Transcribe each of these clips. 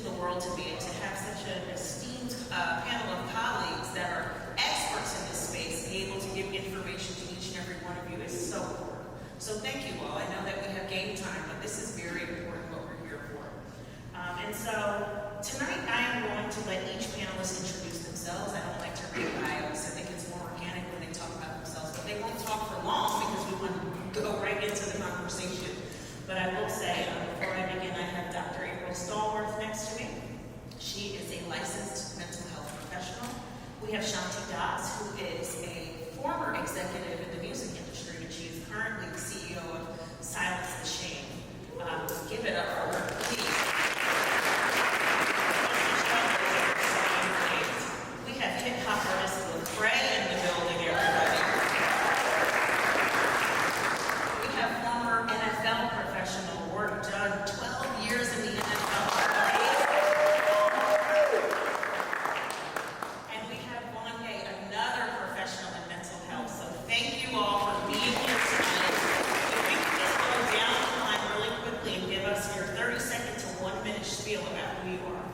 the world to me, and to have such an esteemed panel of colleagues that are experts in this space, be able to give information to each and every one of you is so important. So thank you all. I know that we have game time, but this is very important what we're here for. And so tonight I am going to let each panelist introduce themselves. I don't like to read bios. I think it's more organic when they talk about themselves, but they won't talk for long because we want to go right into the conversation. But I will say, before I begin, I have Dr. April Stallworth next to me. She is a licensed mental health professional. We have Shanti, who is a former executive in the music industry, and she is currently the CEO of Silence the Shame. Give it up for her, please. We have hip-hop artist Lecrae in the building, everybody. We have former NFL professional Warrick, Dunn, 12 years in the NFL. And we have Warrick, another professional in mental health. So thank you all for being here tonight. If we can just go down the line really quickly and give us your 30-second to 1-minute spiel about who you are.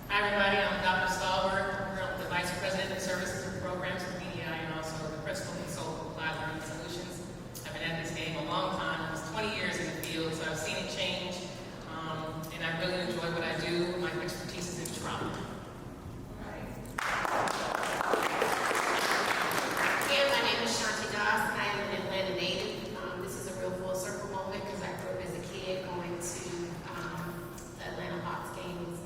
Hi everybody, I'm Dr. Stallworth, the Vice President of Services and Programs for Media, and also the Principal Consultant for Applied Learning Solutions. I've been at this game a long time. I was 20 years in the field, so I've seen it change, and I really enjoy what I do. My expertise is in trauma. Again, my name is Shanti. I am an Atlanta native. This is a real full circle moment because I grew up as a kid going to the Atlanta Hawks games,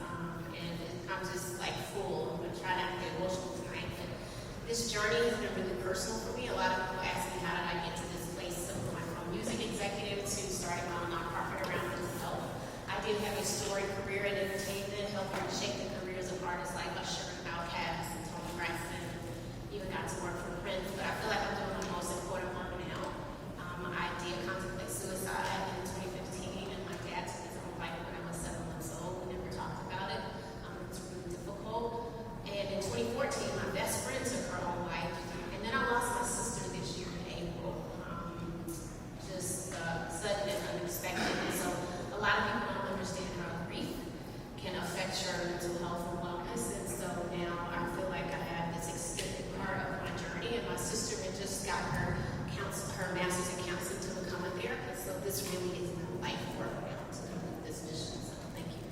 and I'm just like full. I'm going to try not to get emotional tonight, but this journey has been really personal for me. A lot of people ask me, how did I get to this place? So I went from music executive to starting my own nonprofit around mental health. I did have a storied career in entertainment, helping to shape the careers of artists like Usher and Outkast and Tony Braxton. Even got to work for Prince, but I feel like I'm doing the most important work now. I did contemplate suicide in 2015, and my dad took his own life when I was 7 months old. We never talked about it. It's really difficult. And in 2014, my best friend took her own life, and then I lost my sister this year in April. Just sudden and unexpected. And so a lot of people don't understand how grief can affect your mental health and wellness. And so now I feel like I have this extended part of my journey, and my sister had just got her master's in counseling to become a therapist. So this really is my life work now to complete this mission. So thank you.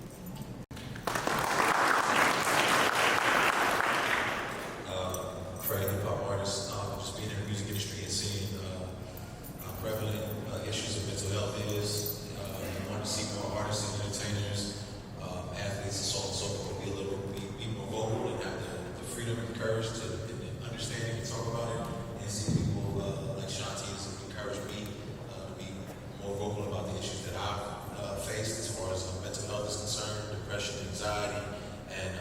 Lecrae, hip-hop artist, just being in the music industry and seeing how prevalent issues of mental health is. You want to see more artists and entertainers, athletes, and so on and so forth, be more vocal and have the freedom and courage to understand it and talk about it, and see people like Shanti has encouraged me to be more vocal about the issues that I've faced as far as mental health is concerned, depression, anxiety, and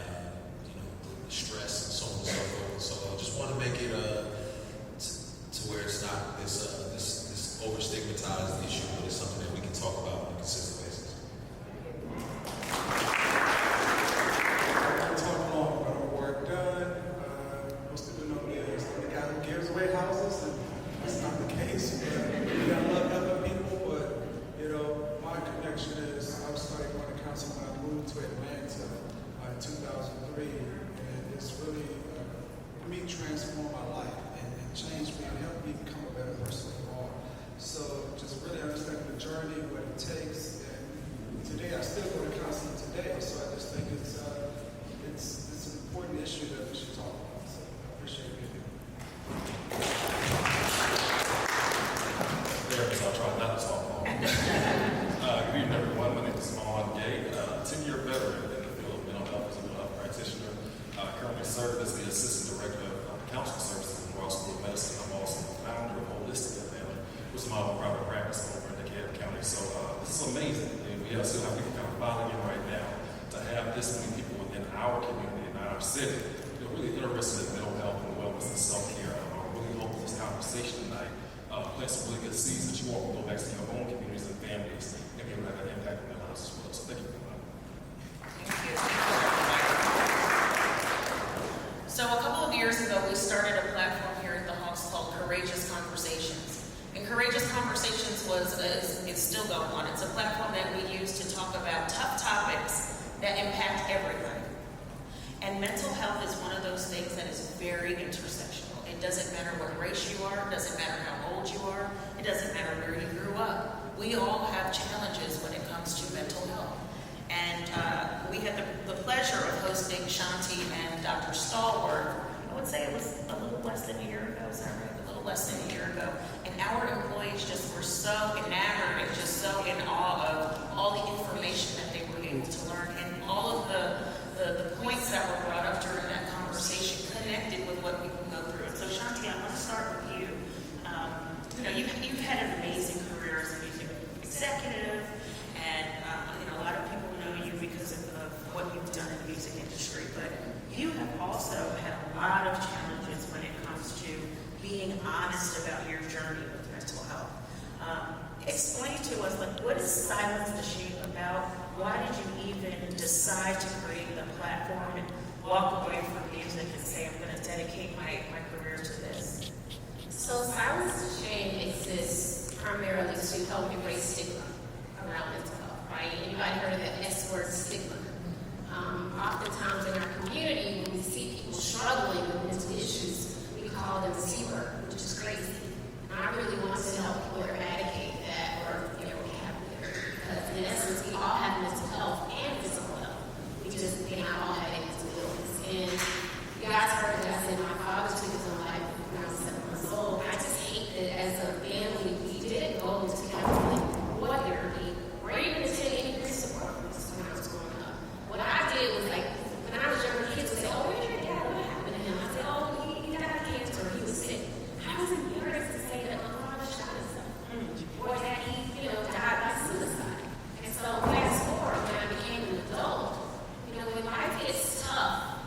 the stress and so on and so forth. So I just want to make it to where it's not this over stigmatized issue, but it's something that we can talk about on a consistent basis. Most people know me as the guy who gives away houses, and that's not the case. But I love other people, but my connection is I started going to counseling when I moved to Atlanta in 2003, and it's really for me transformed my life and changed me and helped me become a better person overall. So just really understanding the journey, what it takes, and today I still go to counseling today. So I just think it's an important issue that we should talk about. So I appreciate being here. So I'll try not to talk long. Good evening, everyone. My name is Mon Gay, 10-year veteran in the field of mental health as a mental health practitioner. I currently serve as the Assistant Director of Counseling Services in the Royal School of Medicine. I'm also the founder of Holistic Atlanta, which is my own private practice over in DeKalb County. So this is amazing. And we still have people kind of filing in right now to have this many people within our community and our city really interested in mental health and wellness and self-care. I really hope this conversation tonight plants some really good seeds that you all can go back to your own communities and families and be able to have an impact on their lives as well. So thank you for that. Thank you. So a couple of years ago, we started a platform here at the Hawks called Courageous Conversations. And Courageous Conversations is still going on. It's a platform that we use to talk about tough topics that impact everybody. And mental health is one of those things that is very intersectional. It doesn't matter what race you are, it doesn't matter how old you are, it doesn't matter where you grew up. We all have challenges when it comes to mental health. And we had the pleasure of hosting Shanti and Dr. Stallworth. I would say it was a little less than a year ago, is that right? A little less than a year ago. And our employees just were so enamored and just so in awe of all the information that they were able to learn, and all of the points that were brought up during that conversation connected with what we can go through. So Shanti, I want to start with you. You've had an amazing career as a music executive, and a lot of people know you because of what you've done in the music industry, but you have also had a lot of challenges when it comes to being honest about your journey with mental health. Explain to us, what is Silence the Shame about? Why did you even decide to create the platform and walk away from music and say, I'm going to dedicate my career to this? So Silence the Shame exists primarily to help erase stigma around mental health, right? Anybody heard of that S word, stigma? Oftentimes in our community, when we see people struggling with mental issues, we call them the C word, which is crazy. And I really want to help people eradicate that word from their vocabulary, because in essence, we all have mental health and physical health. We just may not all have a mental illness. And you guys heard that I said my father took his own life when I was 7 months old. I just hate that as a family, we didn't go into counseling or therapy or even attend any peer support groups when I was growing up. What I did was, like, when I was younger, kids would say, oh, where's your dad? What happened to him? I said, oh, he died of cancer, he was sick. I was embarrassed to say that my father shot himself, or that he, died by suicide. And so fast forward, when I became an adult, when life gets tough,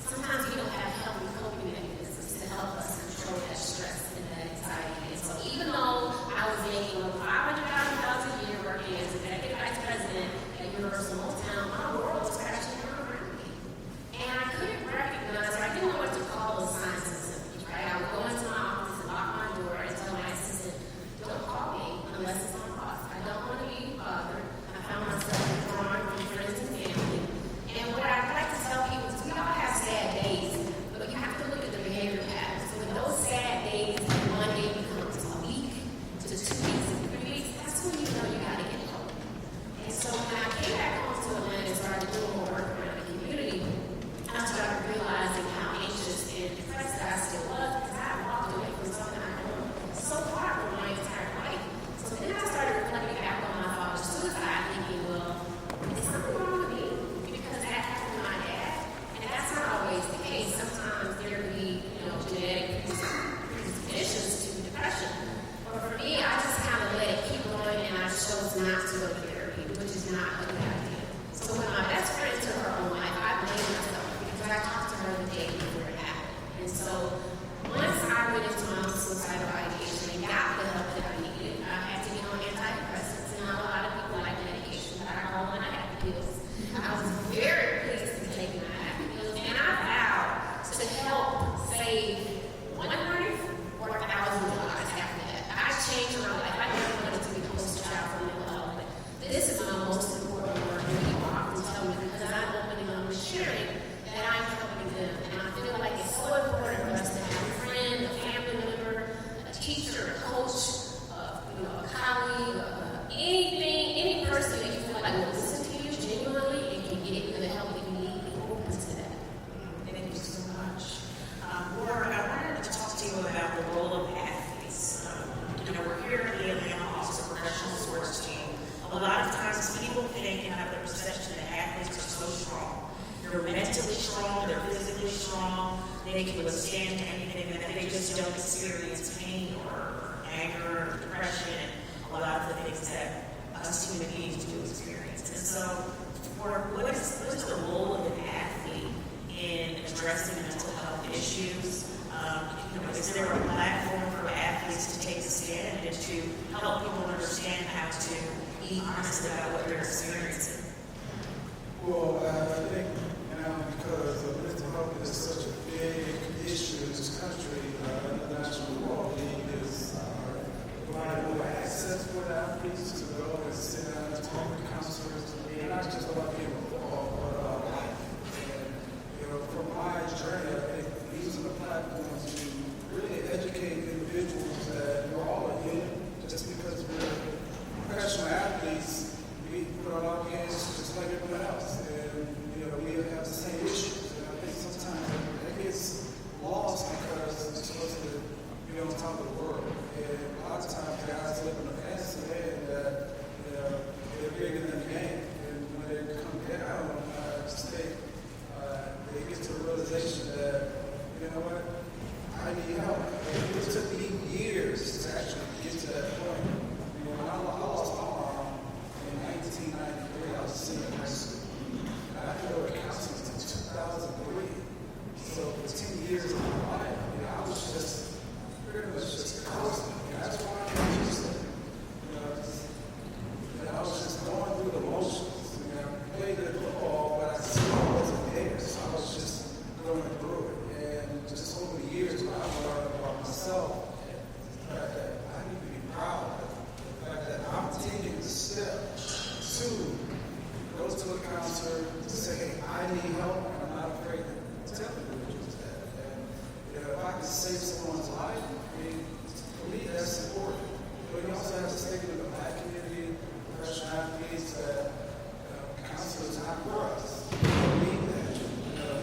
sometimes we don't have healthy coping mechanisms to help us control that stress and that anxiety. And so even though I was making $500,000 a year working as executive vice president at Universal Motown, my world was crashing down around me. And I couldn't recognize, or I didn't know what to call those signs and symptoms, right? I would go into my office and lock my door and tell my assistant, don't call me unless it's on pause. I don't want to be bothered. I found myself withdrawn from friends and family. And what I'd like to tell people is we all have sad days, but you have to look at the behavior patterns. So when those sad days, one day becomes a week, to 2 weeks, 3 weeks, that's when you know you got to get help. And so when I came back home to Atlanta and started doing more work around the community, I started realizing how anxious and depressed I still was, because I had walked away from something I know so far from my entire life. So then I started reflecting back on my father's suicide, thinking, well, is something wrong with me? Because that happened to my dad, and that's not always the case. Sometimes there can be, genetic predispositions to depression. But for me, I just kind of let it keep going, and I chose not to go to therapy, which is not a good idea. So when my best friend took her own life, I blamed myself, because I talked to her the day before it happened. And so once I went into my own suicidal ideation and got the help that I needed, I had to get on antidepressants, and not a lot of people like medication, but I call them happy pills. I was very pleased to take my happy pills, and I vowed to help save one life or 1,000 lives after that. I changed my life. I never wanted to be the poster child for mental health, but this is my most important work, and people often tell me, because I'm opening up and sharing, that I'm helping them. And I feel like it's so important for us to have a friend, a family member, a teacher, a coach, a colleague, anything, any person that you feel like will listen to you genuinely and can get you the help that you need, be open to that. Thank you so much. Warrick, I wanted to talk to you about the role of athletes. We're here at the Atlanta Hawks, a professional sports team. A lot of times people think and have the perception that athletes are so strong. They're mentally strong, they're physically strong, they can withstand anything, and that they just don't experience pain or anger or depression and a lot of the things that us human beings do experience. And so, what is the role of an athlete in addressing mental health issues? Is there a platform for athletes to take a stand and to help people understand how to be honest about what they're experiencing? Well, I think, because mental health is such a big issue in this country, the National Football League is providing more access for the athletes to go and sit down and talk with counselors, and not just about being involved, need help, and I'm not afraid to tell individuals that. And if I can save someone's life, I mean, for me, that's important. But you also have to take it in the Black community, professional athletes, that counseling is not for us. We don't need that.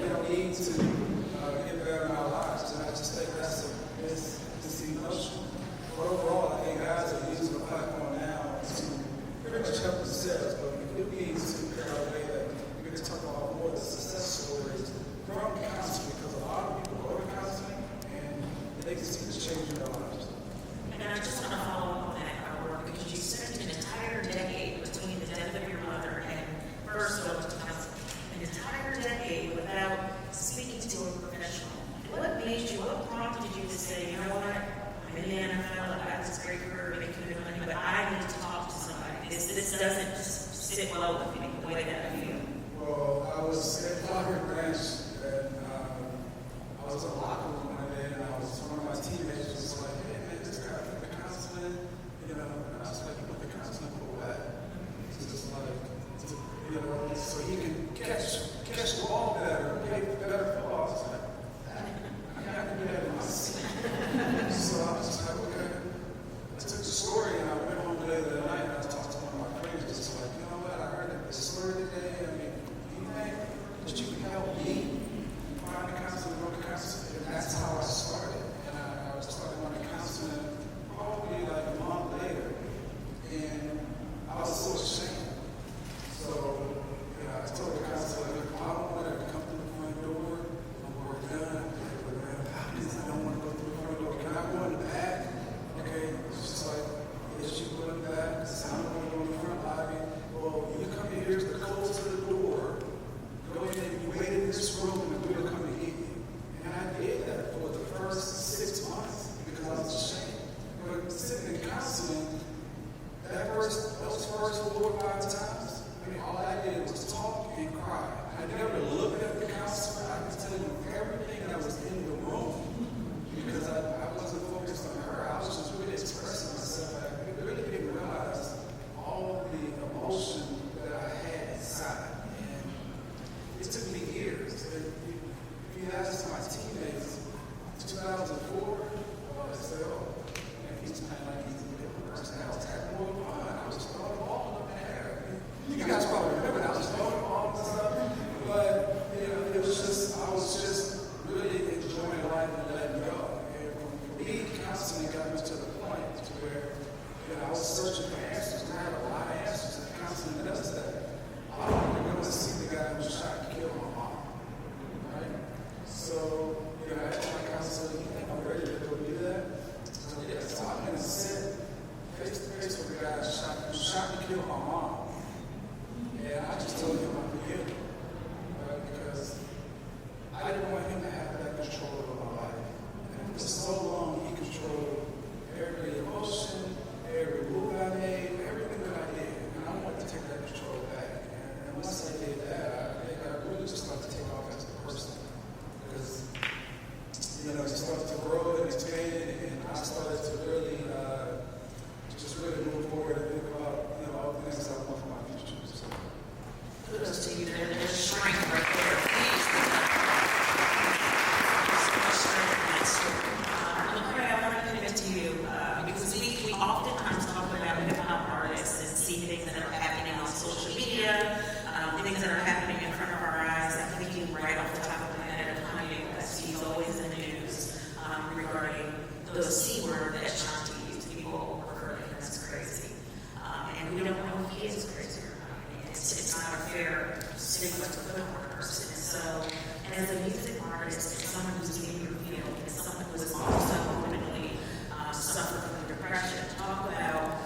We don't need to get better in our lives. And I just think that's a misconceived notion. But overall, I think guys are using the platform now to pretty much help themselves, but we do need to figure out a way that we can talk about more of the success stories from counseling, because a lot of people go to counseling and they can see the change in their lives. And I just want to follow up on that, Howard, because you spent an entire decade between the death of your mother and first going to counseling. An entire decade without speaking to a professional. What made you, what prompted you to say, you know what, I'm in the NFL, I got this great career, making good money, but I need to talk to somebody. This doesn't just sit well with me the way that I feel. Well, I was at Warrick Branch, and I was in a locker room one day, and one of my teammates was like, hey man, this guy from the counseling, and I was like, you went to counseling for what? He's just like, so he can catch the ball better, play better football. I was like, I can do that in my sleep. So I was just like, okay. I took the story and I went home later that night and I talked to one of my friends, just like, you know what, I heard this story today. I mean, do you think that you can help me find a counselor, go to counseling? And that's how I started. And I started going to counseling probably like a month later. And I was so ashamed. So, I told the counselor, I don't want her to come through the front door. I'm done. I don't want to go through the front door. Can I go in the back? Okay. It's just like, yes, you go in the back. I don't want to go in the front lobby. Well, you come in, here's the code to the door. Go in and you wait in this room and we'll come and get you. And I did that for the first 6 months because I was ashamed. But sitting in counseling, those first 4 or 5 times, all I did was talk and cry. I never looked at the counselor. I could tell you everything that was in the room because I wasn't focused on her. I was just really expressing myself. I really didn't realize all the emotion that I had inside. And it took me years. If you ask my teammates, 2004, I said, oh, man, he's playing like he's a different person. I was having more fun. I was throwing the ball up in the air. You guys probably remember that. I was throwing the ball and stuff. But, it was just, I was just really enjoying life and letting go. And for me, counseling got me to the point to where, I was searching for answers. And I had a lot of answers. And counseling does that. I wanted to go and see the guy who shot and killed my mom. Right? So, I asked my counselor, you think I'm ready to go do that? So, so I'm going to sit face to face with the guy who shot and killed my mom. And I just told him I forgive him. Because I didn't want him to have that control over my life. And for so long, he controlled every emotion, every move I made, everything that I did. And I wanted to take that control back. And once I did that, I think I really just started to take off as a person. Because, it started to grow and expand, and I started to really, just really move forward and think about, all the things I want for my future. So. Kudos to you. There's strength right there. Lecrae, I want to pivot to you because we oftentimes talk about hip-hop artists and see things that are happening on social media, things that are happening in front of our eyes. I'm thinking right off the top of my head of Kanye West. He's always in the news regarding the C word that Shanti used. People refer to him as crazy. And we don't know if he is crazy or not. It's not a fair stigma to put on a person. And so, as a music artist, as someone who's in your field, as someone who has also openly suffered from depression, talk about,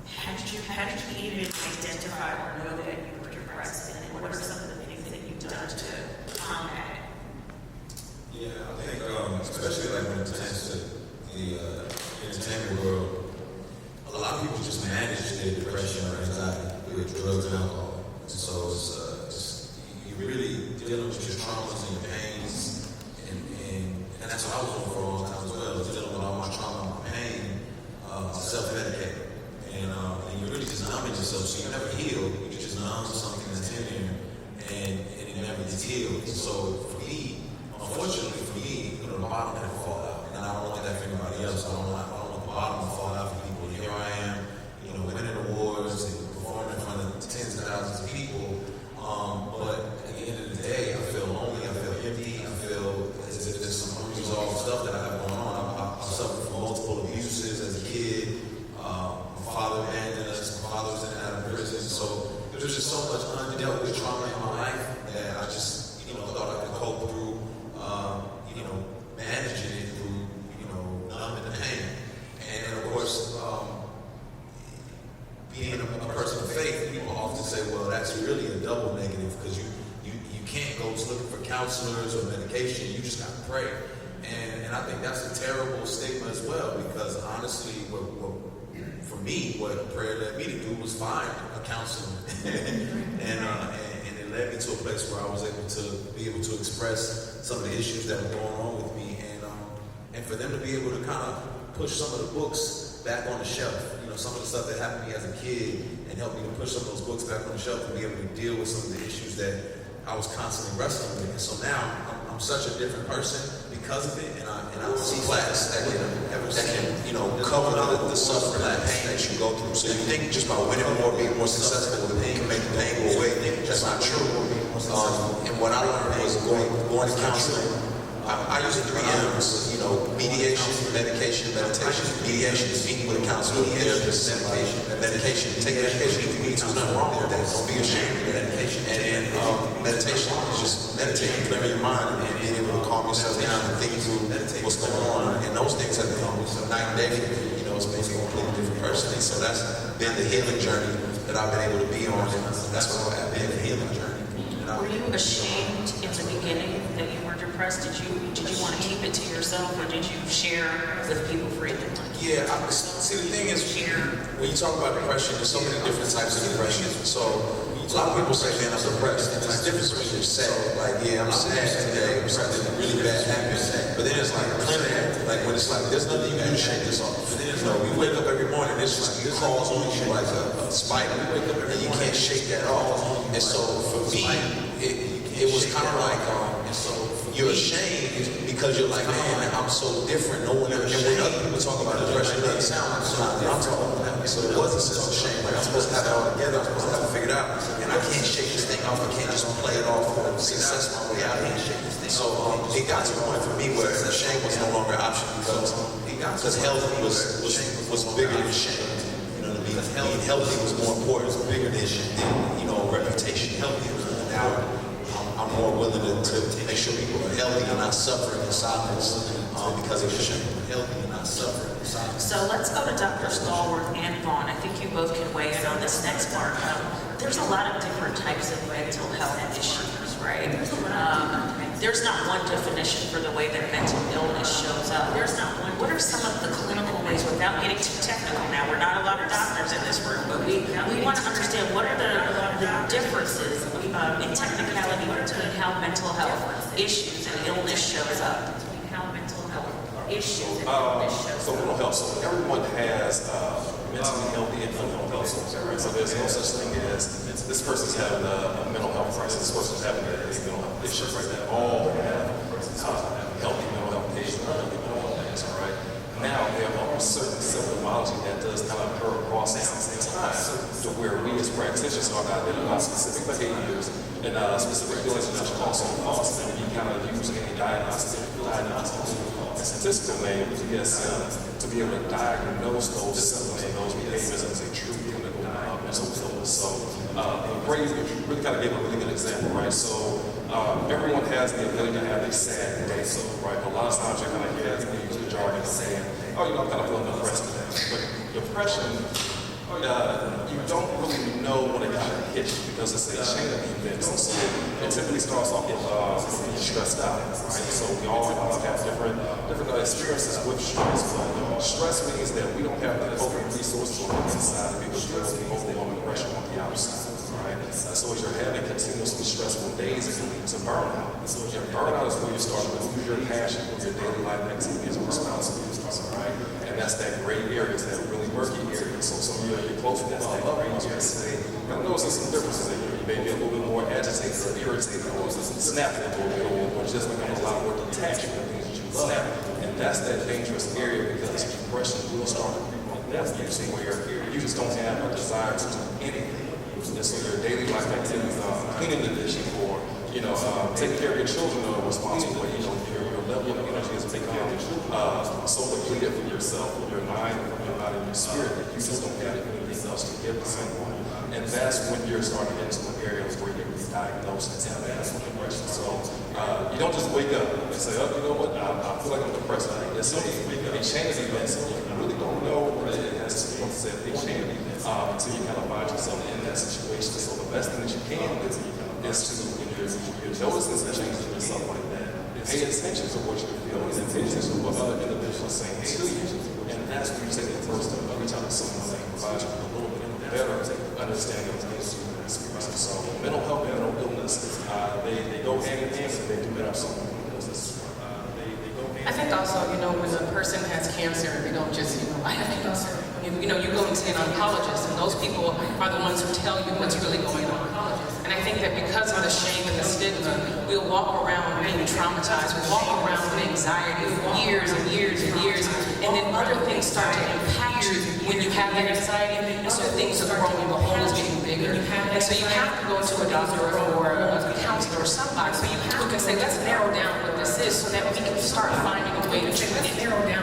how did you even identify or know that you were depressed, and what are some of the things that you've done to combat it? Yeah, I think, especially like when it pertains to the entertainment world, a lot of people just manage their depression or anxiety with drugs and alcohol. And so it's you're really dealing with your traumas and your pains, and that's what I was doing for a long time as well. I was dealing with all my trauma and my pain, self-medicating. And you're really just numbing yourself, so you never heal. You just numb to something that's in there. and it never gets healed. So for me, unfortunately for me, the bottom can fall out, and I don't want that for anybody else. I don't want the bottom to fall out for people. And here I am, winning awards and performing in front of tens of thousands of people. But at the end of the day, I feel lonely. I feel empty. I feel as if there's some unresolved stuff that I have going on. I suffered from multiple abuses as a kid. My father abandoned us. My father was in and out of prison. So there's just so much undealt with trauma in my life that I just, thought I could cope through, managing it through, numbing the pain. And of course, being a person of faith, people often say, well, that's really a double negative because you can't go looking for counselors or medication. You just got to pray. And I think that's a terrible stigma as well, because honestly, for me, what prayer led me to do was find a counselor. and it led me to a place where I was able to express some of the issues that were going on with me, and for them to be able to kind of push some of the books back on the shelf, some of the stuff that happened to me as a kid, and help me to push some of those books back on the shelf and be able to deal with some of the issues that I was constantly wrestling with. And so now I'm such a different person because of it, and I see class that can cover the suffering, that pain that you go through. So you think just by winning more, being more successful, the pain can make the pain go away. That's not true. And what I learned was going to counseling. I use the 3 M's, mediation, medication, meditation. Mediation is meeting with a counselor, therapist, medication. Take medication if you need to. There's nothing wrong with that. Don't be ashamed of medication. And meditation is just meditating, clearing your mind, and being able to calm yourself down and think through what's going on. And those things have been night and day for me. It's made me a completely different person. And so that's been the healing journey that I've been able to be on. And that's what I've been, the healing journey. Were you ashamed in the beginning that you were depressed? Did you want to keep it to yourself, or did you share with people freely? Yeah, see, the thing is, when you talk about depression, there's so many different types of depression. So a lot of people say, man, I'm depressed. And there's a difference when you're sad. Like, yeah, I'm sad today, or something really bad happened. But then it's like clinical. Like when it's like, there's nothing you can do to shake this off. And then we wake up every morning, it's just like, it crawls on you like a spider. And you can't shake that off. And so for me, it was kind of like, you're ashamed because you're like, man, I'm so different. No one ever. And when other people talk about depression, it doesn't sound like something I'm talking about. So it was a sense of shame. Like I'm supposed to have it all together. I'm supposed to have it figured out. And I can't shake this thing off. I can't just play it off or success my way out of it. So it got to a point for me where shame was no longer an option because health was bigger than shame. You know what I mean? Being healthy was more important. It was bigger than reputation. Healthy. Now I'm more willing to make sure people are healthy and not suffering in silence because of shame. Healthy and not suffering in silence. So let's go to Dr. Stallworth and Vaughn. I think you both can weigh in on this next part. There's a lot of different types of mental health issues, right? There's not one definition for the way that mental illness shows up. There's not one. What are some of the clinical ways, without getting too technical now? We're not a lot of doctors in this room, but we want to understand what are the differences in technicality between how mental health issues and illness shows up. Between how mental health issues and illness shows up. So mental health, so everyone has mentally healthy and mental health, right? So there's no such thing as this person's having a mental health crisis, this person's having a mental health issue, right? They all have healthy mental health issues, healthy mental health things, all right? Now, there are certain symptomology that does kind of occur across time to where we as practitioners are identifying specific behaviors and specific feelings that you also cause. And you kind of use any diagnostic and statistical name to be able to diagnose those symptoms and those behaviors as a true clinical mental illness. So, Ray really kind of gave a really good example, right? So, everyone has the ability to have a sad day, so, right? A lot of times you're kind of use the jargon of saying, oh, I'm kind of feeling depressed today. But depression, you don't really know when it kind of hits you because it's a chain of events. And so it typically starts off with being stressed out, right? So we all have different experiences with stress. But stress means that we don't have the appropriate resources on the inside to be able to deal with the overwhelming pressure on the outside. Right? And so as you're having continuously stressful days, it can lead to burnout. And so burnout is when you start to lose your passion for your daily life activities and responsibilities, right? And that's that gray area, that really murky area. So some of you are close to that gray area. I noticing some differences in you. You may be a little bit more agitated, or irritated or snapping a little bit or just become a lot more detached from the things that you love. And that's that dangerous area because depression will start to creep on that you where you just don't have a desire to do anything. And so your daily life activities, cleaning the dishes or, taking care of your children are responsible. Your level of energy has become so depleted from yourself, from your mind, from your body, and your spirit that you just don't have anything else to give to someone. And that's when you're starting to get into areas where you're diagnosed and have depression. So you don't just wake up and say, oh, you know what, I feel like I'm depressed. It's a chain of events, and you really don't know what it has to say a chain of events until you kind of find yourself in that situation. So the best thing that you can do is to, when you're noticing some changes in yourself like that, pay attention to what you're feeling, pay attention to what other individuals are saying to you. And that's when you take the first step every time someone provides you with a little bit better understanding of things you experience. So mental health and mental illness, they go hand in hand and they do have something illness. I think also, when a person has cancer, they don't just, I have cancer. You go and see an oncologist, and those people are the ones who tell you what's really going on. And I think that because of the shame and the stigma, we'll walk around being traumatized, we'll walk around with anxiety for years and years and years, and then other things start to impact you when you have that anxiety, and so things are growing, the hole is getting bigger. And so you have to go to a doctor or a counselor or somebody who can say, let's narrow down what this is so that we can start finding a way to treat it. Narrow down.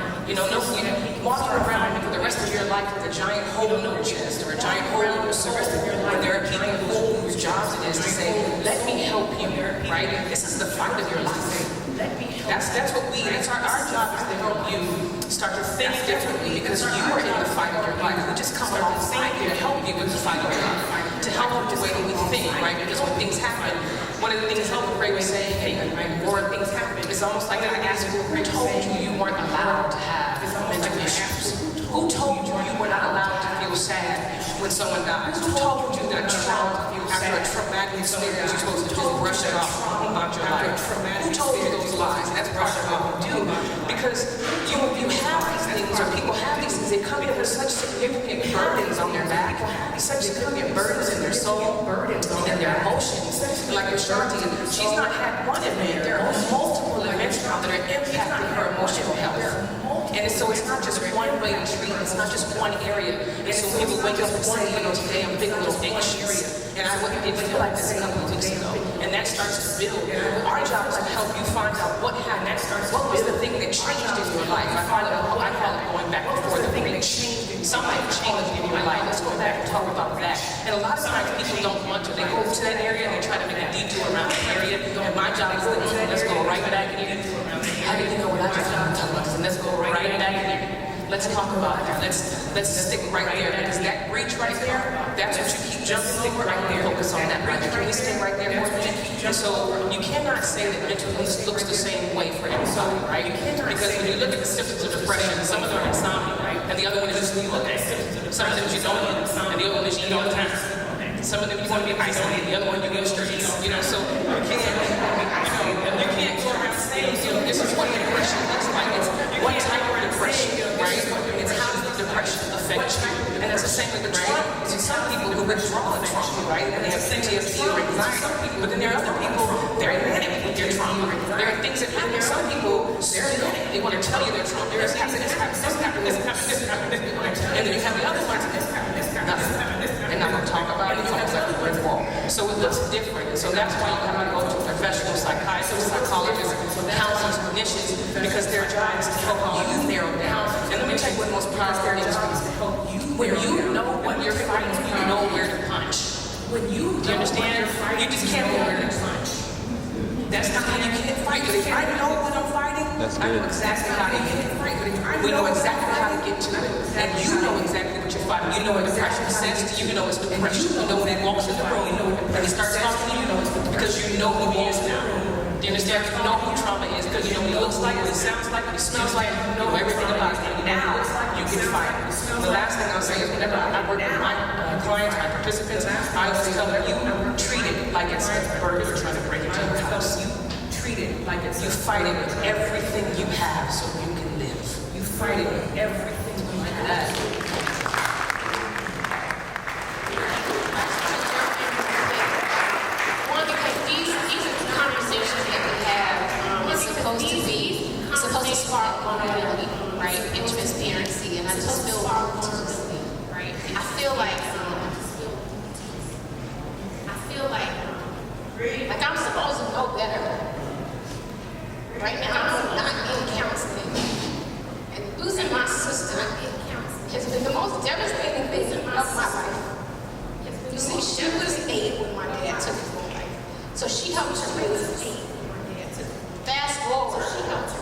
Walking around for the rest of your life with a giant hole in your chest or a giant hole in your soul. And there are people whose jobs it is to say, let me help you, right? This is the fight of your life. That's our job is to help you start to think differently because you are in the fight of your life. We just come alongside you to help you with the fight of your life, to help you the way that we think, right? Because when things happen, one of the things Lecrae was saying, more things happen, it's almost like I asked you, who told you weren't allowed to have mental issues? Who told you you were not allowed to feel sad when someone dies? Who told you that trauma, after a traumatic experience, you're supposed to just brush it off about your life? Who told you those lies? That's part of what we do. Because you have these things, or people have these things, they come in with such significant burdens on their back, such significant burdens in their soul, burdens in their emotions. Like with Shanti, she's not had one event. There are multiple events now that are impacting her emotional health. And so it's not just one way to treat it. It's not just one area. And so people wake up and say, today I'm feeling a little anxious. And I didn't feel like this a couple of weeks ago. And that starts to build. Our job is to help you find out what happened. What was the thing that changed in your life? I call it going back and forth. The thing that changed. Something changed in your life. Let's go back and talk about that. And a lot of times people don't want to. They go to that area and they try to make a detour around the area. And my job is to let's go right back in here. How do you know what I just want to talk about? And let's go right back in there. Let's talk about that. Let's stick right there. Because that breach right there, that's what you keep jumping. Stick right there. Focus on that breach. Can we stay right there for a minute? And so you cannot say that mental illness looks the same way for everybody, right? Because when you look at the symptoms of depression, some of them are insomnia, right? And the other one is just you look at symptoms. Some of them you don't eat, and the other one is you eat all the time. Some of them you want to be isolated, the other one you go straight. So you can't go around saying, this is what depression looks like. It's one type of depression, right? It's how does the depression affect you? And it's the same with the trauma. See, some people who withdraw the trauma, right? And they have PTSD or anxiety. But then there are other people, they're manic with their trauma. There are things that happen. Some people, they're manic. They want to tell you their trauma. This happened. And then you have the other ones, nothing. And not going to talk about it. It's almost like a brick wall. So it looks different. So that's why you have to go to professional psychiatrists, psychologists, counselors, clinicians, because their job is to help you narrow down. And let me tell you what the most powerful thing is to help you. When you know what you're fighting, you know where to punch. Do you understand? You just can't know where to punch. That's not how you can't fight. But if I know what I'm fighting, I know exactly how to get it. We know exactly how to get to it. And you know exactly what you're fighting. You know what depression says to you. You know it's depression. You know when it walks in the room. When he starts talking to you, because you know who he is now. Do you understand? You know who trauma is because you know what he looks like, what he sounds like, what he smells like. You know everything about it. And now you can fight. The last thing I'll say is whenever I work with my clients, my participants, I always tell them, you treat it like it's a bird you're trying to break into your house. You treat it like it's, you fight it with everything you have so you can live. You fight it with everything you have. One, because these Like, I'm supposed to know better. Right now, I'm not in counseling. And losing my sister has been the most devastating thing of my life. You see, she was 8 when my dad took his own life. So she helped to raise us. Fast forward,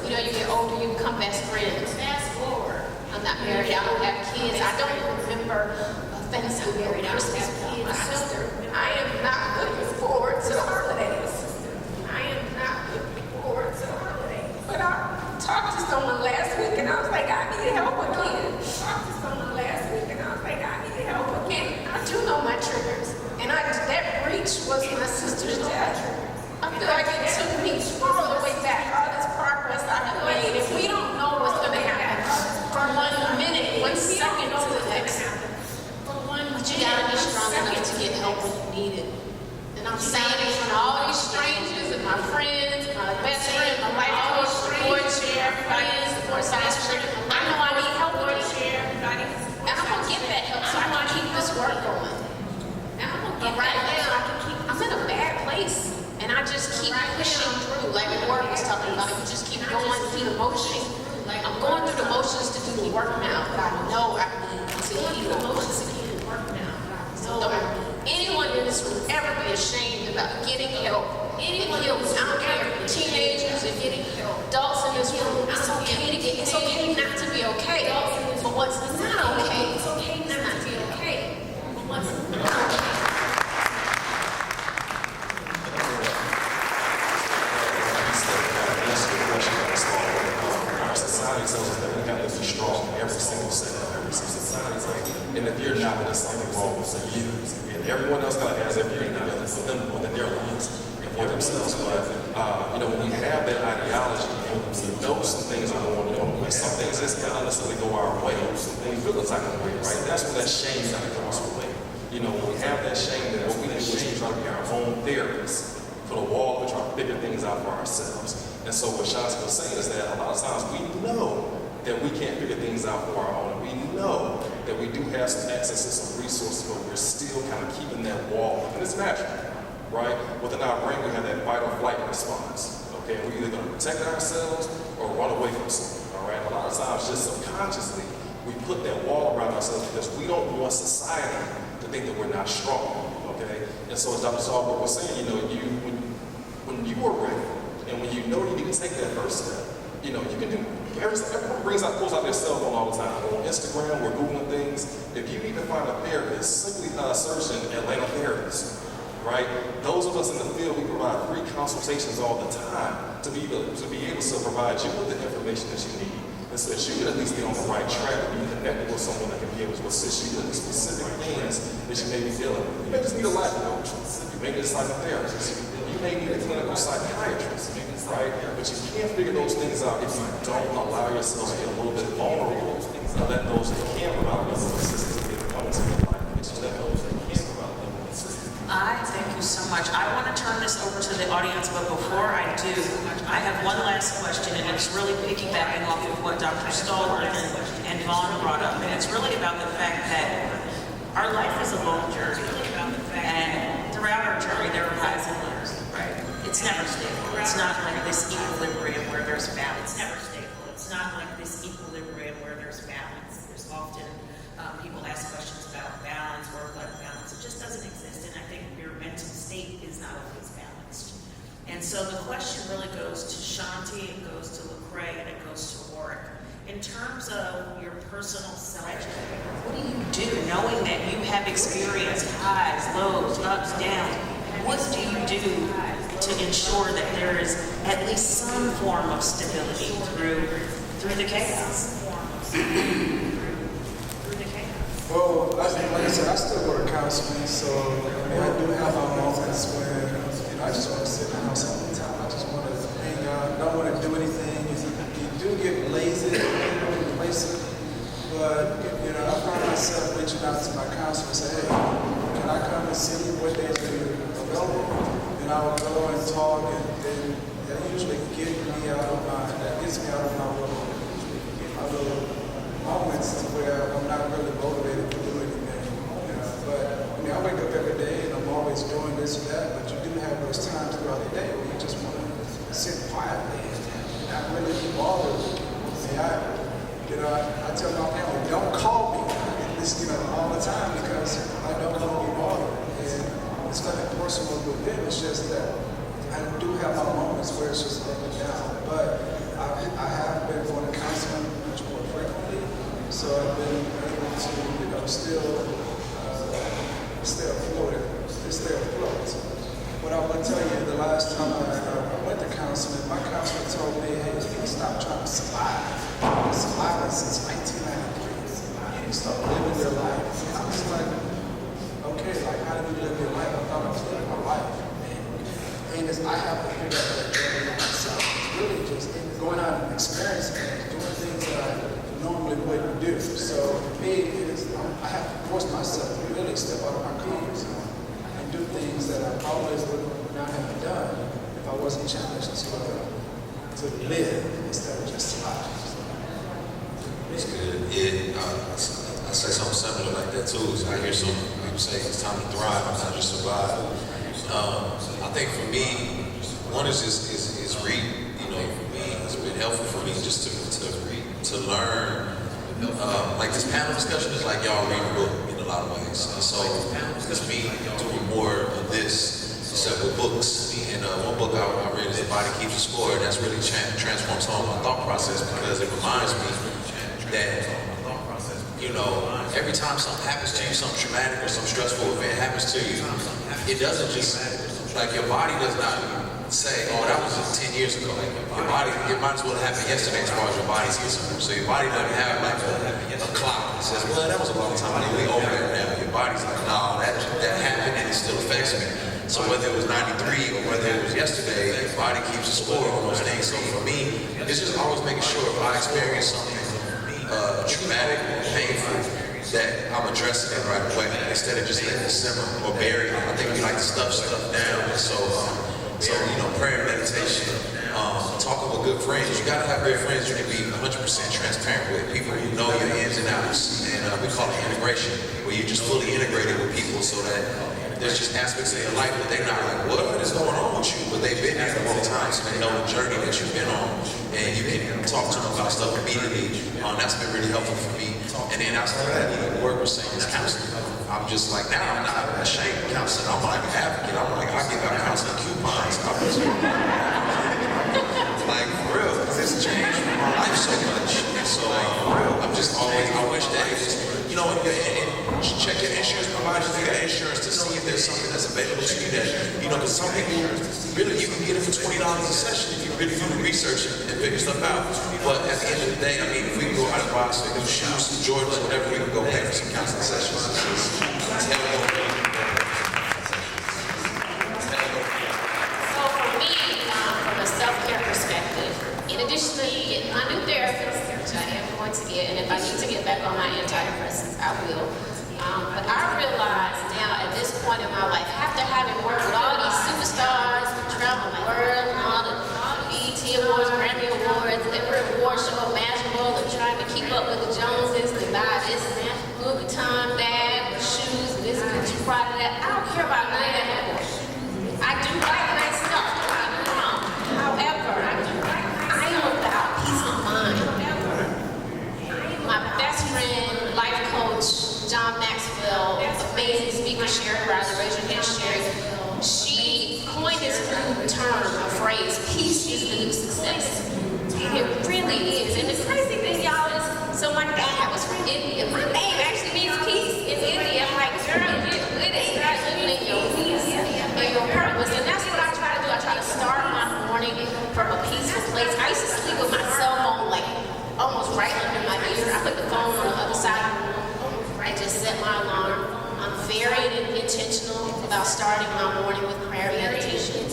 you know, you get older, you become best friends. Fast forward, I'm not married, I don't have kids, I don't remember Thanksgiving or Christmas with my sister. I am not looking forward to the holidays. I am not looking forward to the holidays. But I talked to someone last week and I was like, I need help again. Talked to someone last week and I was like, I need help again. I do know my triggers. And that breach was my sister's death. I feel like it took me all the way back, all this progress I've made. If we don't know what's going to happen from 1 minute, 1 second to the next, but you got to be strong enough to get help when you need it. And I'm saying it from all these strangers and my friends, my best friend, my life coach, support chair, friends, support science chair. I know I need help with it. And I'm going to get that help so I can keep this work going. But right now, I'm in a bad place. And I just keep pushing through, like Warrick was talking about. You just keep going through the motions. I'm going through the motions to do the work now, but I know I need to heal the motions to do the work now. So don't anyone in this room ever be ashamed about getting help. Anyone else, I don't care, teenagers and getting help. Adults in this room, it's okay not to be okay. But what's not okay, it's okay not to be okay. But what's not okay. And if you're not, then there's something wrong with you. And everyone else kind of has everything together for them within their lives and for themselves. But, when we have that ideology, we know some things are going on. Some things just not necessarily go our way. Some things feel a type of way, right? That's when that shame kind of comes away. When we have that shame, then what we do is we try to be our own therapists. Put a wall, we try to figure things out for ourselves. And so what Shanti was saying is that a lot of times we know that we can't figure things out for our own. We know that we do have some access to some resources, but we're still kind of keeping that wall. And it's natural, right? Within our brain, we have that fight or flight response. Okay, we're either going to protect ourselves or run away from something. All right, a lot of times, just subconsciously, we put that wall around ourselves because we don't want society to think that we're not strong. Okay, and so as Dr. Stallworth was saying, when you are ready and when you know you need to take that first step, you can do. Everyone pulls out their cell phone all the time. We're on Instagram, we're Googling things. If you need to find a therapist, simply search in Atlanta Therapist, right? Those of us in the field, we provide free consultations all the time to be able to provide you with the information that you need. And so that you can at least get on the right track and be connected with someone that can be able to assist you with the specific things that you may be dealing with. You may just need a life coach. You may need a psychotherapist. You may need a clinical psychiatrist. Right? But you can't figure those things out if you don't allow yourself to get a little bit vulnerable and let those that can provide a level of assistance get come into your life. Just let those that can provide a level of assistance. I thank you so much. I want to turn this over to the audience, but before I do, I have one last question, and it's really piggybacking off of what Dr. Stallworth and Vaughn brought up, and it's really about the fact that our life is a long journey, and throughout our journey, there are highs and lows, right? It's never stable. It's not like this equilibrium where there's balance. It's never stable. It's not like this equilibrium where there's balance. There's often people ask questions about balance, work-life balance. It just doesn't exist, and I think your mental state is not always balanced. And so the question really goes to Shanti, it goes to Lecrae, and it goes to Warrick. In terms of your personal self, what do you do knowing that you have experienced highs, lows, ups, downs? What do you do to ensure that there is at least some form of stability through the chaos? Well, like I said, I still go to counseling, so I do have my moments when I just want to sit in the house all the time. I just want to hang out, don't want to do anything. You do get lazy, complacent, but I find myself reaching out to my counselor and say, hey, can I come and see you? What days are you available? And I would go and talk, and that usually gets me out of my little moments where I'm not really motivated to do anything. But I wake up every day and I'm always doing this and that, but you do have those times throughout other day where you just want to sit quietly and not really be bothered. I tell my family, don't call me, all the time because I don't want to be bothered. And it's nothing personal with them. It's just that I do have my moments where it's just up and down. But I have been going to counseling much more frequently, so I've been able to, stay afloat. What I want to tell you, the last time I went to counseling, my counselor told me, hey, you need to stop trying to survive. I've been surviving since 1993. You need to start living your life. And I was like, okay, like how do you live your life? I thought I was living my life. And I have to figure out that journey myself. It's really just going out and experiencing things, doing things that I normally wouldn't do. So for me, I have to force myself to really step out of my comfort zone and do things that I always would not have done if I wasn't challenged to live instead of just survive. It's good. Yeah, I say something similar like that too. Is I hear some people say it's time to thrive, not just survive. I think for me, one is reading. For me, it's been helpful for me just to read, to learn. Like this panel discussion is like y'all reading a book in a lot of ways. And so it's me doing more of this except with books. And one book I read is The Body Keeps a Score, and that's really transformed some of my thought process because it reminds me that, every time something happens to you, something traumatic or some stressful event happens to you, it doesn't just, like your body does not say, oh, that was just 10 years ago. Your body, it might as well have happened yesterday as far as your body's concerned. So your body doesn't have like a clock that says, well, that was a long time ago, we over that now. Your body's like, no, that happened and it still affects me. So whether it was 93 or whether it was yesterday, your body keeps a score on those things. So for me, it's just always making sure if I experience something traumatic or painful, that I'm addressing it right away instead of just letting it simmer or bury it. I think we like to stuff stuff down. So prayer, meditation, talking with good friends. You gotta have great friends you can be 100% transparent with, people who know your ins and outs. And we call it integration, where you're just fully integrated with people so that there's just aspects of your life that they're not like, what is going on with you? But they've been there a long time, so they know the journey that you've been on. And you can talk to them about stuff immediately. That's been really helpful for me. And then outside of that, the word was saying is counseling. I'm just like, now I'm not ashamed of counseling. I'm like an advocate. I'm like, I give out counseling coupons. Like, for real, because it's changed my life so much. And so, I'm just always, I wish that it was, and check your insurance providers, do your insurance to see if there's something that's available to you that, because some people, really, you can get it for $20 a session if you really do the research and figure stuff out. But at the end of the day, if we can go out and buy some new shoes, some Jordans, whatever, we can go pay for some counseling sessions. It's hell of a So for me, from a self-care perspective, in addition to getting my new therapist, which I am going to get, and if I need to get back on my antidepressants, I will. But I realize now at this point in my life, after having worked with all these superstars, travel the world, and all the BET Awards, Grammy Awards, every award show imaginable, and trying to keep up with the Joneses, and buy this Louis Vuitton bag, shoes, and this Gucci product, that. I don't care about none of that anymore. I do like that stuff. Don't get me wrong. However, I am about peace of mind. My best friend, life coach, John Maxwell, amazing speaker, Sherry Riley, raise your hand, Sherry. She coined this new term, a phrase, peace is the new success. And it really is. And the crazy thing, y'all, is, so my dad was from India. My name actually means peace in India. I'm like, girl, get with it. Start living in your peace and your purpose. And that's what I try to do. I try to start my morning from a peaceful place. I used to sleep with my cell phone like almost right under my ear. I put the phone on the other side of the room. I just set my alarm. I'm very intentional about starting my morning with prayer and meditation.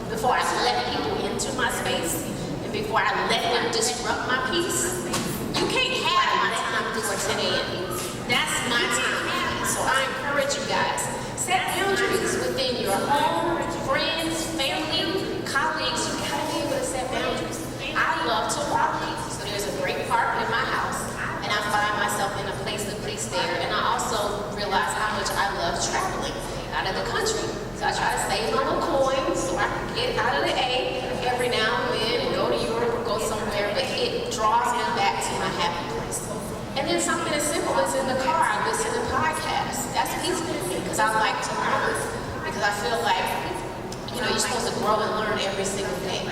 Before I let people into my space, and before I let them disrupt my peace, you can't have my time before 10 a.m. That's my time. So I encourage you guys, set boundaries within your home, friends, family, colleagues. You gotta be able to set boundaries. I love to walk. So there's a great park in my house, and I find myself in a place there. And I also realize how much I love traveling out of the country. So So I try to save my little coins so I can get out of the A every now and then and go to Europe or go somewhere, but it draws me back to my happy place. And then something as simple as in the car, I listen to podcasts. That's peaceful to me because I like to learn. Because I feel like, you're supposed to grow and learn every single day.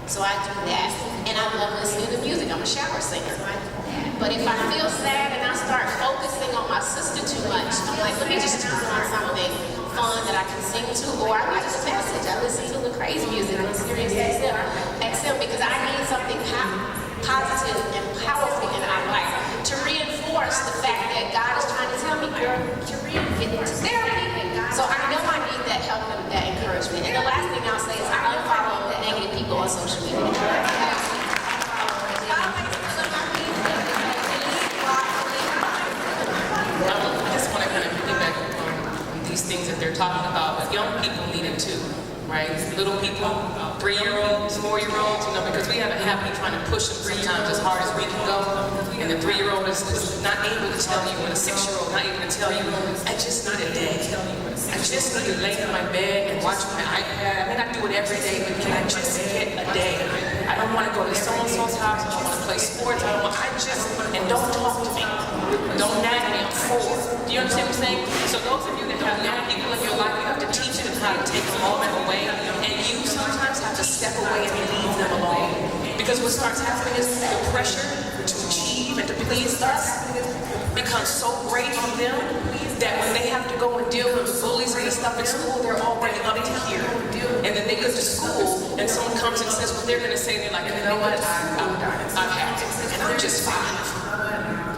So I do that. And I love listening to music. I'm a shower singer. But if I feel sad and I start focusing on my sister too much, I'm like, let me just turn on something fun that I can sing to, or I like the message. I listen to Lecrae's music on Sirius XM because I need something positive and powerful in my life to reinforce the fact that God is trying to tell me, girl, get into therapy. So I know I need that help and that encouragement. And the last thing I'll say is I unfollow the negative people on social media. I just want to kind of piggyback on these things that they're talking about, but young people need it too, right? Little people, 3-year-olds, 4-year-olds, because we have a habit of trying to push them sometimes as hard as we can go, and the 3-year-old is not able to tell you, or the 6-year-old not able to tell you, I just need a day. I just need to lay in my bed and watch my iPad. I mean, I do it every day, but can I just get a day? I don't want to go to so-and-so's house. I don't want to play sports. And don't talk to me. Don't nag me. I'm 4. Do you understand what I'm saying? So those of you that have young people in your life, you have to teach them how to take a moment away. And you sometimes have to step away and leave them alone. Because what starts happening is the pressure to achieve and to please us becomes so great on them that when they have to go and deal with the bullies and the stuff at school, they're already up to here. And then they go to school and someone comes and says what they're going to say, and they're like, you know what, I'm happy. And I'm just 5.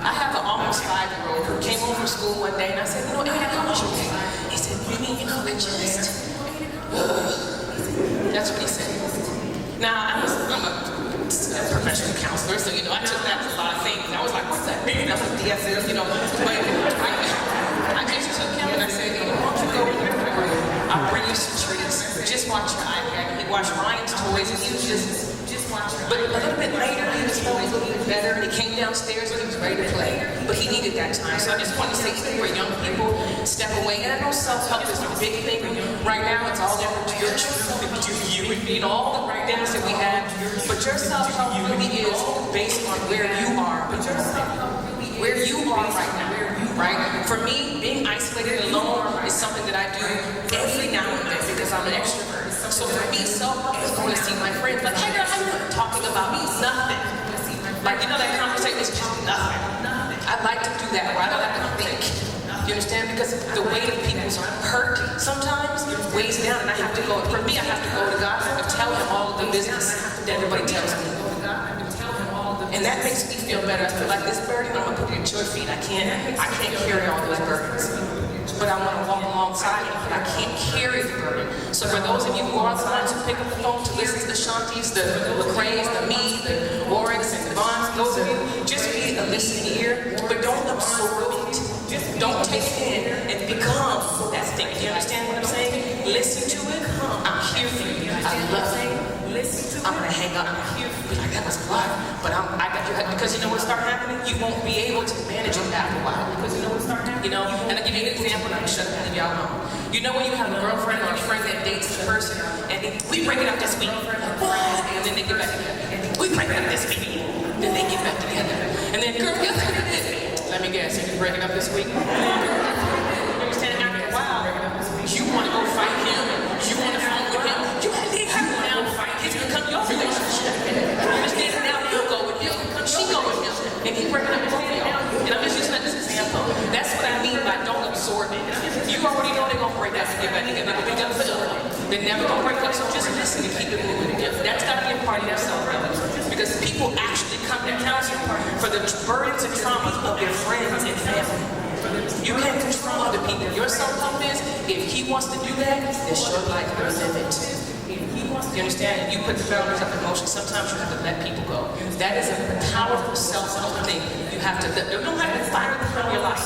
I have an almost 5-year-old who came home from school one day and I said, Aiden, how was your day? He said, Mimi, I just, that's what he said. Now, I'm a professional counselor, so I took that to a lot of things. I was like, what's that mean? I'm like, DSM, but I just took him and I said, why don't you go in your room? I'll bring you some treats. Just watch your iPad. He watched Ryan's toys and he was just watching. But a little bit later, he was feeling a little bit better and he came downstairs and he was ready to play. But he needed that time. So I just want to say, even for young people, step away. And I know self-help is a big thing. Right now, it's all over to your truth and to you and all the right things that we have. But your self-help really is based on where you are. Where you are right now. Right? For me, being isolated and alone is something that I do every now and then because I'm an extrovert. So for me, self-help is going to see my friends. Like, hey girl, how you doing? Talking about me, nothing. Like, that conversation is just nothing. I like to do that, right? I like to think. You understand? Because the weight of people's hurt sometimes weighs down, and I have to go. For me, I have to go to God and tell Him all of the business that everybody tells me. And that makes me feel better. I feel like this burden, I'm gonna put it at your feet. I can't carry all those burdens. But I want to walk alongside you, but I can't carry the burden. So for those of you who are the ones who pick up the phone to listen to the Shantis, the Lecraes, the me, the Warricks, and the Dunns, those of you, just be a listening ear, but don't absorb it. Don't take it in and become that thing. Do you understand what I'm saying? Listen to it. I'm here for you. I love you. I'm gonna hang up. Be like, that was a lot, but I got your head. Because you know what'll start happening? You won't be able to manage it after a while. Because you know what'll start happening? And I'll give you an example, and I'm shut up and y'all know. You know when you have a girlfriend or a friend that dates a person, and we break it up this week. What? And then they get back together. We break it up this week. Then they get back together. And then, girl, guess what it is? Let me guess, you break it up this week? You understand? After a while, you want to go fight him, you want to fight with him, you now fight. It's become your relationship. You understand? Now you go with him, she go with him, and he breaking up both of y'all. And I'm just using that as an example. That's what I mean by don't absorb it. You already know they're gonna break up and get back together. They're gonna be done forever. They're never gonna break up. So just listen and keep it moving. That's gotta be a part of your self-help. Because people actually come to counseling for the burdens and traumas of their friends and family. You can't control other people. Your self-help is, if he wants to do that, it's your life, your limit. You understand? You put the boundaries of emotion. Sometimes you have to let people go. That is a powerful self-help thing. You have to let them. You don't have to fire them from your life.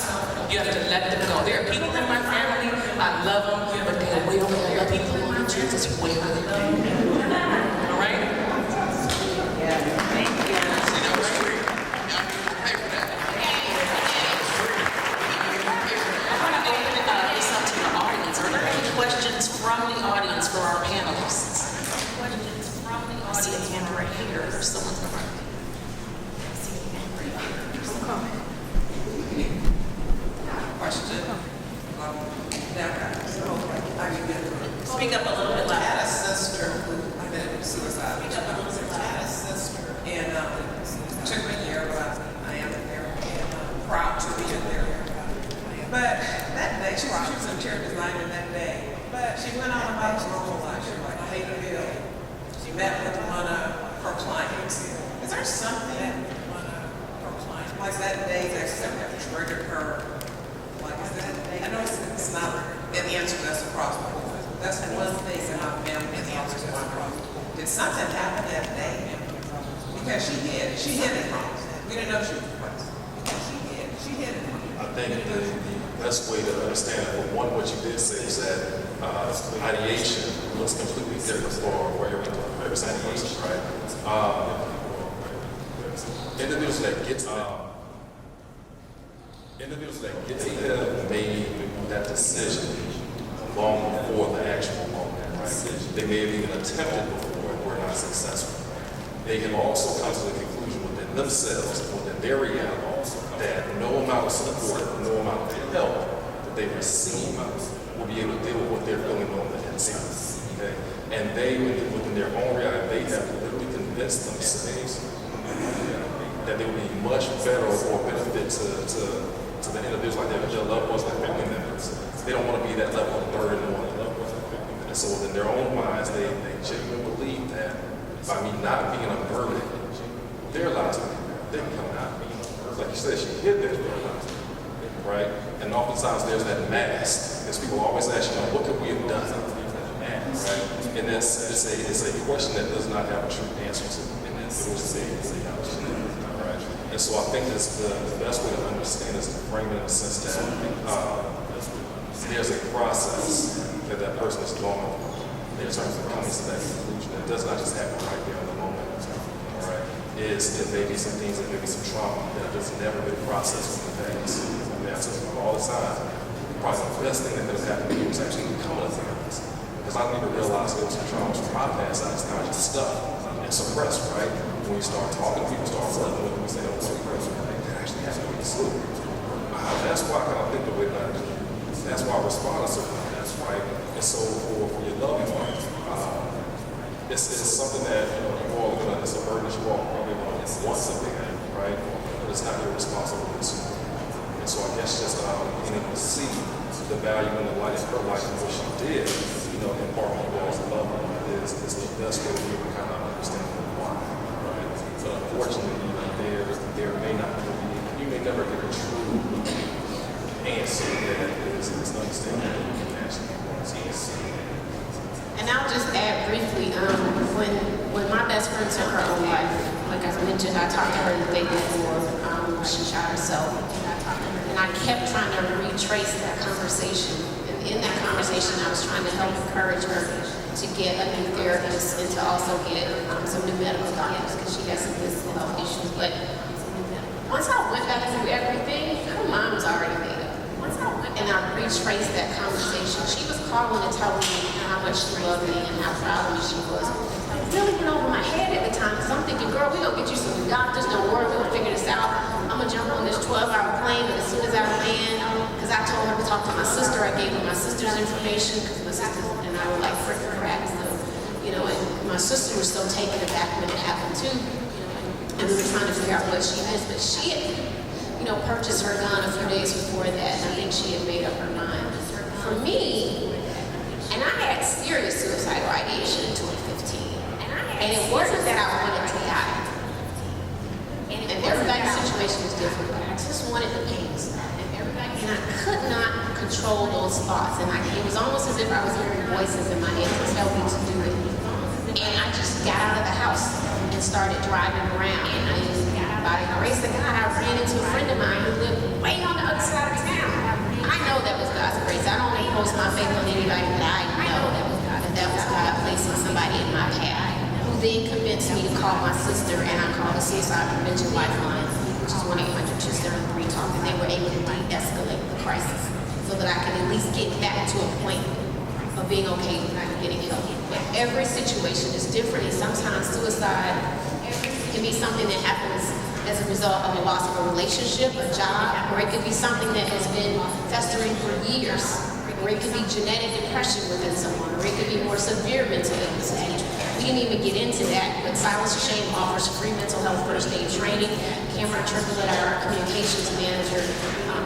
You have to let them go. There are people in my family, I love them, but they're way over there. Other people in my church is way over there. All right? Thank you. It's up to the audience. Are there any questions from Speak up a little bit I had louder. a sister who committed suicide. Speak up a little bit I had louder. a sister, and it took me a year, but I am there, and I'm proud to be in there. But that day, she was an interior designer that day, but she went on about her normal life. She like paid a bill. She met with one of her clients. Is there something one of her clients, like that day that triggered her? Like that day? I know it's not an answer that's across the board. That's one thing in my family is always wondering, did something happen that day? Because she hid it from us. We didn't know she was depressed. Because she hid it from us. I think the best way to understand it, well, one, what you did say is that ideation looks completely different for every single person, right? Individuals that get to they have made that decision long before the actual moment, right? They may have even attempted before and were not successful. They have also come to the conclusion within themselves, within their reality, that no amount of support, no amount of help that they receive will be able to deal with what they're feeling on the inside. Okay? And they, within their own reality, they have literally convinced themselves that they would be much better or benefit to the individuals, like their loved ones, like family members. They don't want to be that level of burden on their loved ones, like family members. And so within their own minds, they genuinely believe that by me not being a burden, their lives will be better. They become not being a burden. Like you said, she hid their lives, right? And oftentimes there's that mask. Because people always ask, what could we have done? Right? And it's a question that does not have a true answer to. And it was right? And so I think that's the best way to understand is to frame it in the sense that there's a process that person is going through in terms of coming to that conclusion. It does not just happen right there in the moment. All right? It may be some things, it may be some trauma that has never been processed in the past. I mean, I tell people all the time, probably the best thing that could have happened to me was actually becoming a therapist. Because I didn't even realize there was some traumas from my past. I just kind of just stuck and suppressed, right? When you start talking to people, start working with them, you say, oh, what that actually has to be true. That's why I kind of think the way that I do. That's why I respond to certain things, right? And so for your loved ones, it's something that you all are gonna, it's a burden that you all probably want something, right? But it's not your responsibility to. And so I guess just beginning to see the value in the light of her life and what she did, in part of you all's love is the best way to be able to kind of understand why, right? But unfortunately, there may not be, you may never get a true answer that is understanding that you can actually see. And I'll just add briefly, when my best friend took her own life, like I mentioned, I talked to her the day before she shot herself. And I kept trying to retrace that conversation. And in that conversation, I was trying to help encourage her to get a new therapist and to also get some new medical doctors because she has some physical health issues. But once I went back through everything, her mind was already made up. And I retraced that conversation. She was calling and telling me how much she loved me and how proud of me she was. It really went over my head at the time because I'm thinking, girl, we're going to get you some new doctors. Don't worry, we're going to figure this out. I'm going to jump on this 12-hour plane, but as soon as I land, because I told her to talk to my sister, I gave her my sister's information because my sister and I were like freaking cracks. And my sister was so taken aback when it happened too. And we were trying to figure out what she missed, but she had purchased her gun a few days before that, and I think she had made up her mind. For me, and I had serious suicidal ideation in 2015, and it wasn't that I wanted to die. And everybody's situation was different, but I just wanted the pain to stop. And I could not control those thoughts, and it was almost as if I was hearing voices in my head to tell me to do it. And I just got out of the house and started driving around, and by the grace of God, I ran into a friend of mine who lived way on the other side of town. I know that was God's grace. I don't impose my faith on anybody, but I know that was God placing somebody in my path who then convinced me to call my sister, and I called the Suicide Prevention Lifeline, which is 1-800-273-TALK, and they were able to de-escalate the crisis so that I could at least get back to a point of being okay with getting help. But every situation is different, and sometimes suicide can be something that happens as a result of the loss of a relationship, a job, or it could be something that has been festering for years. or it could be genetic depression within someone, or it could be more severe mental illnesses. We didn't even get into that, but Silence the Shame offers free mental health first aid training. Cameron Triplett, our communications manager,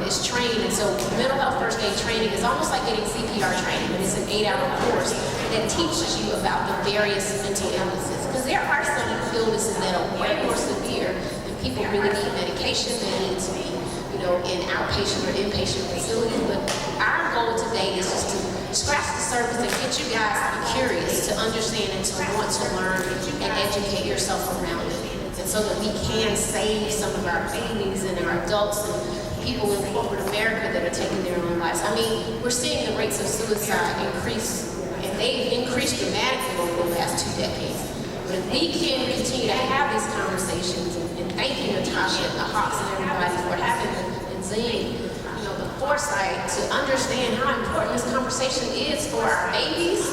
is trained, and so mental health first aid training is almost like getting CPR training, and it's an 8-hour course that teaches you about the various mental illnesses, because there are some illnesses that are way more severe, and people really need medication. They need to be, in outpatient or inpatient facilities. But our goal today is just to scratch the surface and get you guys to be curious, to understand, and to want to learn and educate yourself around it, and so that we can save some of our babies and our adults and people in corporate America that are taking their own lives. I mean, we're seeing the rates of suicide increase, and they've increased dramatically over the last 2 decades. But if we can continue to have these conversations, and thank you, Natasha, the Hawks, and everybody for having Nzinga, the foresight to understand how important this conversation is for our babies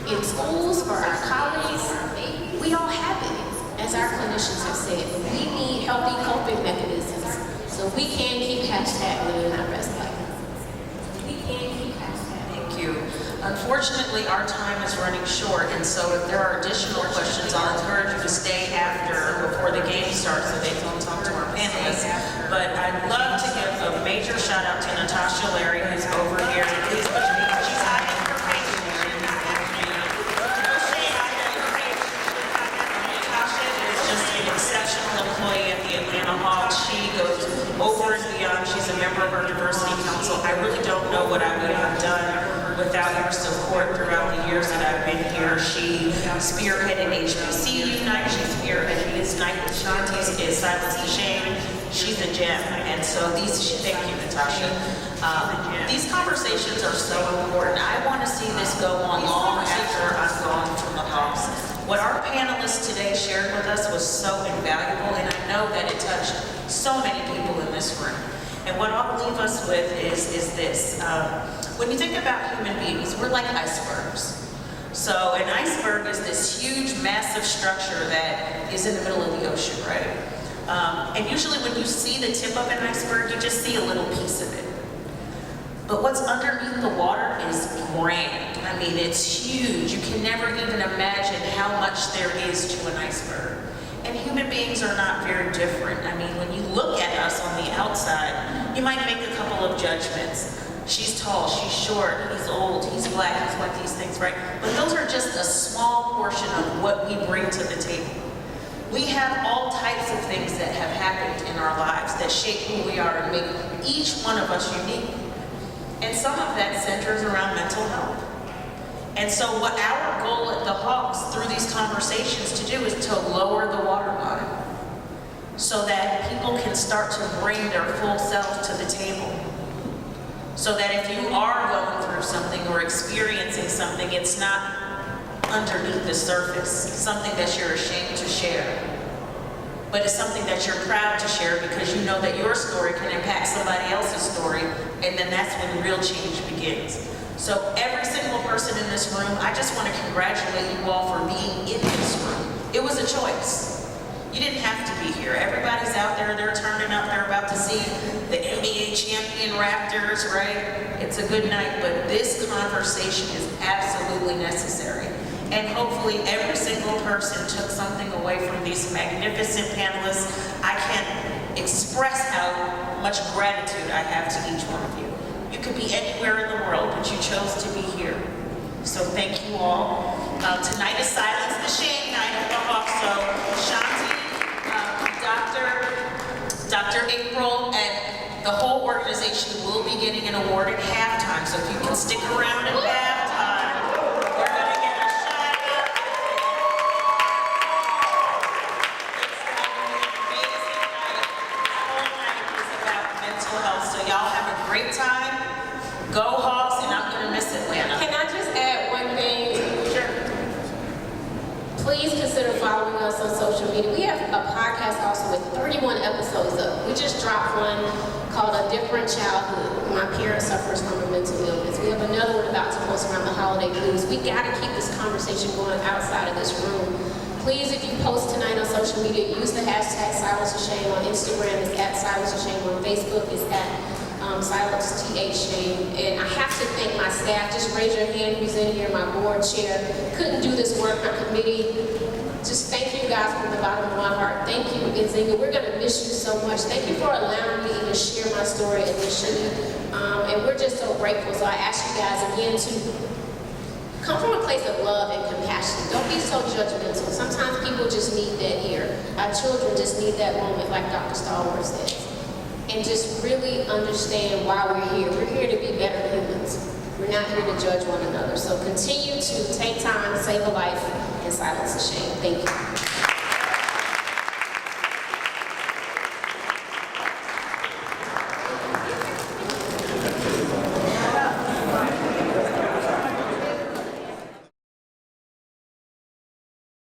in schools, for our colleagues. We all have it, as our clinicians have said, but we need healthy coping mechanisms so we can keep living our best life. We can keep Thank you. Unfortunately, our time is running short, and so if there are additional questions, I'll encourage you to stay before the game starts so they can talk to our panelists. But I'd love to give a major shout out to Natasha Larry, who's over here. Please push me. She's hiding her page. Natasha is just an exceptional employee at the Atlanta Hawks. She goes over and beyond. She's a member of our diversity council. I really don't know what I would have done without your support throughout the years that I've been here. She spearheaded HBC Unite, she spearheaded His Night with Shanti's is Silence the Shame. She's a gem, and so thank you, Natasha. These conversations are so important. I want to see this go on long after I'm gone from the Hawks. What our panelists today shared with us was so invaluable, and I know that it touched so many people in this room. And what I'll leave us with is this. When you think about human beings, we're like icebergs. So an iceberg is this huge, massive structure that is in the middle of the ocean, right? And usually when you see the tip of an iceberg, you just see a little piece of it. But what's underneath the water is grand. I mean, it's huge. You can never even imagine how much there is to an iceberg. And human beings are not very different. I mean, when you look at us on the outside, you might make a couple of judgments. She's tall, she's short, he's old, he's black, he's what, these things, right? But those are just a small portion of what we bring to the table. We have all types of things that have happened in our lives that shape who we are and make each one of us unique. And some of that centers around mental health. And so what our goal at the Hawks through these conversations to do is to lower the waterline so that people can start to bring their full self to the table. So that if you are going through something or experiencing something, it's not underneath the surface, something that you're ashamed to share. But it's something that you're proud to share because you know that your story can impact somebody else's story, and then that's when real change begins. So every single person in this room, I just want to congratulate you all for being in this room. It was a choice. You didn't have to be here. Everybody's out there, they're turning up, they're about to see the NBA champion Raptors, right? It's a good night, but this conversation is absolutely necessary. And hopefully every single person took something away from these magnificent panelists. I can't express how much gratitude I have to each one of you. You could be anywhere in the world, but you chose to be here. So thank you all. Tonight is Silence the Shame night at the Hawks. So Shanti, Dr. April, and the whole organization will be getting an award at halftime. So if you can stick around at halftime, we're going to get a shout out. It's going to be an amazing night. The whole night is about mental health. So y'all have a great time. Go Hawks, and I'm going to miss Atlanta. Can I just add one thing? Sure. Please consider following us on social media. We have a podcast also with 31 episodes up. We just dropped one called A Different Childhood. My parents suffers from a mental illness. We have another one about to post around the holiday blues. We got to keep this conversation going outside of this room. Please, if you post tonight on social media, use the hashtag Silence the Shame on Instagram. It's at Silence the Shame on Facebook. It's at Silence TH Shame. And I have to thank my staff. Just raise your hand who's in here, my board chair. Couldn't do this work, my committee. Just thank you guys from the bottom of my heart. Thank you, Nzinga. We're going to miss you so much. Thank you for allowing me to even share my story initially. And we're just so grateful. So I ask you guys again to come from a place of love and compassion. Don't be so judgmental. Sometimes people just need that ear. Our children just need that moment, like Dr. Stallworth says. And just really understand why we're here. We're here to be better humans. We're not here to judge one another. So continue to take time to save a life and silence the shame. Thank you.